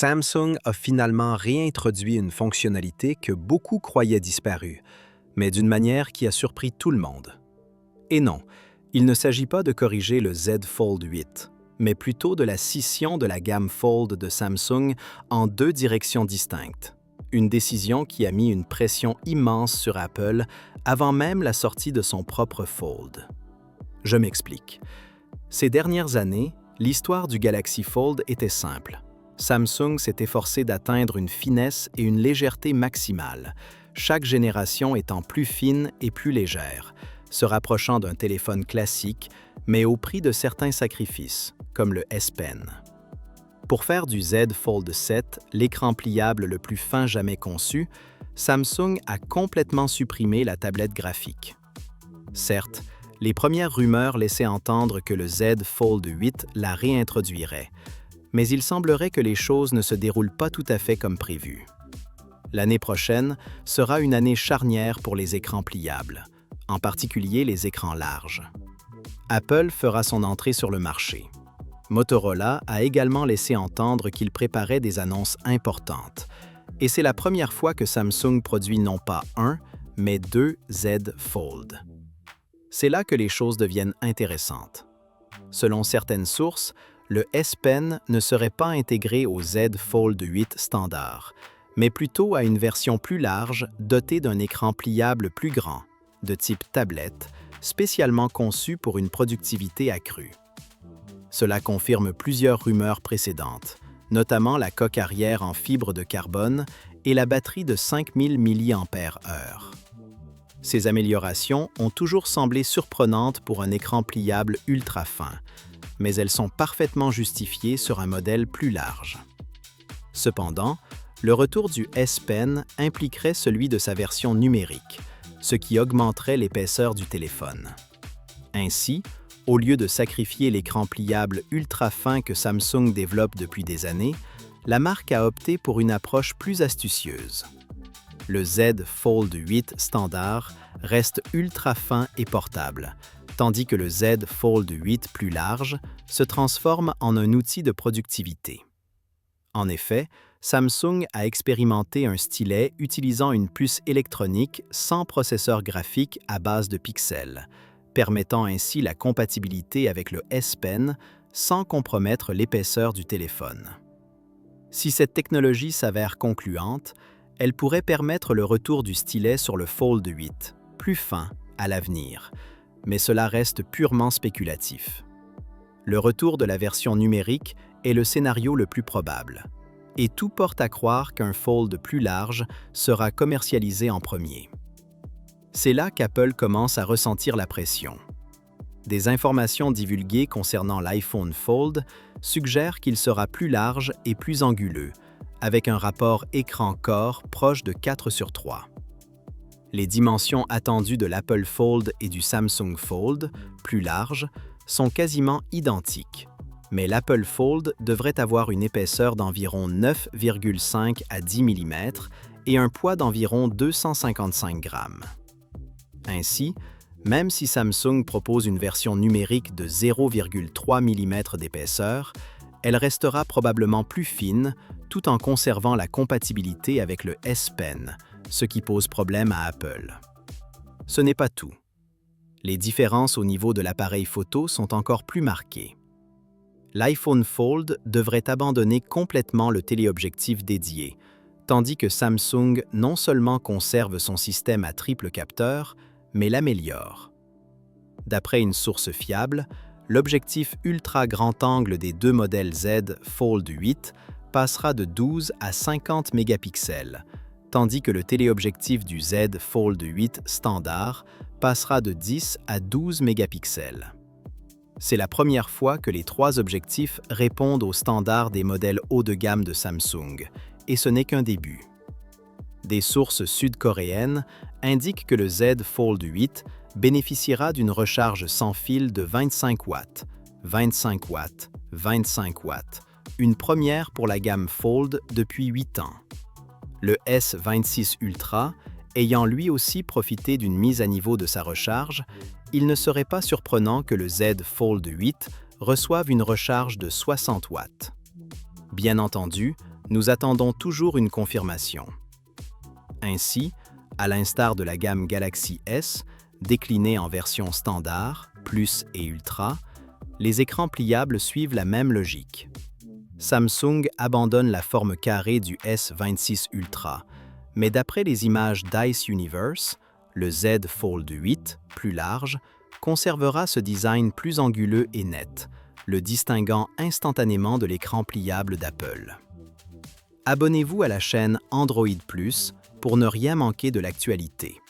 Samsung a finalement réintroduit une fonctionnalité que beaucoup croyaient disparue, mais d'une manière qui a surpris tout le monde. Et non, il ne s'agit pas de corriger le Z Fold 8, mais plutôt de la scission de la gamme Fold de Samsung en deux directions distinctes. Une décision qui a mis une pression immense sur Apple avant même la sortie de son propre Fold. Je m'explique. Ces dernières années, l'histoire du Galaxy Fold était simple. Samsung s'est efforcé d'atteindre une finesse et une légèreté maximale, chaque génération étant plus fine et plus légère, se rapprochant d'un téléphone classique, mais au prix de certains sacrifices, comme le S Pen. Pour faire du Z Fold 7 l'écran pliable le plus fin jamais conçu, Samsung a complètement supprimé la tablette graphique. Certes, les premières rumeurs laissaient entendre que le Z Fold 8 la réintroduirait, mais il semblerait que les choses ne se déroulent pas tout à fait comme prévu. L'année prochaine sera une année charnière pour les écrans pliables, en particulier les écrans larges. Apple fera son entrée sur le marché. Motorola a également laissé entendre qu'il préparait des annonces importantes, et c'est la première fois que Samsung produit non pas un, mais deux Z Fold. C'est là que les choses deviennent intéressantes. Selon certaines sources, le S Pen ne serait pas intégré au Z Fold 8 standard, mais plutôt à une version plus large dotée d'un écran pliable plus grand, de type tablette, spécialement conçu pour une productivité accrue. Cela confirme plusieurs rumeurs précédentes, notamment la coque arrière en fibre de carbone et la batterie de 5000 mAh. Ces améliorations ont toujours semblé surprenantes pour un écran pliable ultra fin, mais elles sont parfaitement justifiées sur un modèle plus large. Cependant, le retour du S Pen impliquerait celui de sa version numérique, ce qui augmenterait l'épaisseur du téléphone. Ainsi, au lieu de sacrifier l'écran pliable ultra fin que Samsung développe depuis des années, la marque a opté pour une approche plus astucieuse. Le Z Fold 8 standard reste ultra fin et portable, tandis que le Z Fold 8 plus large se transforme en un outil de productivité. En effet, Samsung a expérimenté un stylet utilisant une puce électronique sans processeur graphique à base de pixels, permettant ainsi la compatibilité avec le S Pen sans compromettre l'épaisseur du téléphone. Si cette technologie s'avère concluante, elle pourrait permettre le retour du stylet sur le Fold 8, plus fin à l'avenir, mais cela reste purement spéculatif. Le retour de la version numérique est le scénario le plus probable, et tout porte à croire qu'un Fold plus large sera commercialisé en premier. C'est là qu'Apple commence à ressentir la pression. Des informations divulguées concernant l'iPhone Fold suggèrent qu'il sera plus large et plus anguleux, avec un rapport écran-corps proche de 4:3. Les dimensions attendues de l'Apple Fold et du Samsung Fold, plus larges, sont quasiment identiques, mais l'Apple Fold devrait avoir une épaisseur d'environ 9,5 à 10 mm et un poids d'environ 255 grammes. Ainsi, même si Samsung propose une version numérique de 0,3 mm d'épaisseur, elle restera probablement plus fine tout en conservant la compatibilité avec le S Pen, ce qui pose problème à Apple. Ce n'est pas tout. Les différences au niveau de l'appareil photo sont encore plus marquées. L'iPhone Fold devrait abandonner complètement le téléobjectif dédié, tandis que Samsung non seulement conserve son système à triple capteur, mais l'améliore. D'après une source fiable, l'objectif ultra grand angle des deux modèles Z Fold 8 passera de 12 à 50 mégapixels, tandis que le téléobjectif du Z Fold 8 standard passera de 10 à 12 mégapixels. C'est la première fois que les trois objectifs répondent aux standards des modèles haut de gamme de Samsung, et ce n'est qu'un début. Des sources sud-coréennes indiquent que le Z Fold 8 bénéficiera d'une recharge sans fil de 25 watts, 25 watts, 25 watts, une première pour la gamme Fold depuis 8 ans. Le S26 Ultra, ayant lui aussi profité d'une mise à niveau de sa recharge, il ne serait pas surprenant que le Z Fold 8 reçoive une recharge de 60 watts. Bien entendu, nous attendons toujours une confirmation. Ainsi, à l'instar de la gamme Galaxy S, déclinée en version standard, Plus et Ultra, les écrans pliables suivent la même logique. Samsung abandonne la forme carrée du S26 Ultra, mais d'après les images Dice Universe, le Z Fold 8, plus large, conservera ce design plus anguleux et net, le distinguant instantanément de l'écran pliable d'Apple. Abonnez-vous à la chaîne Android Plus pour ne rien manquer de l'actualité.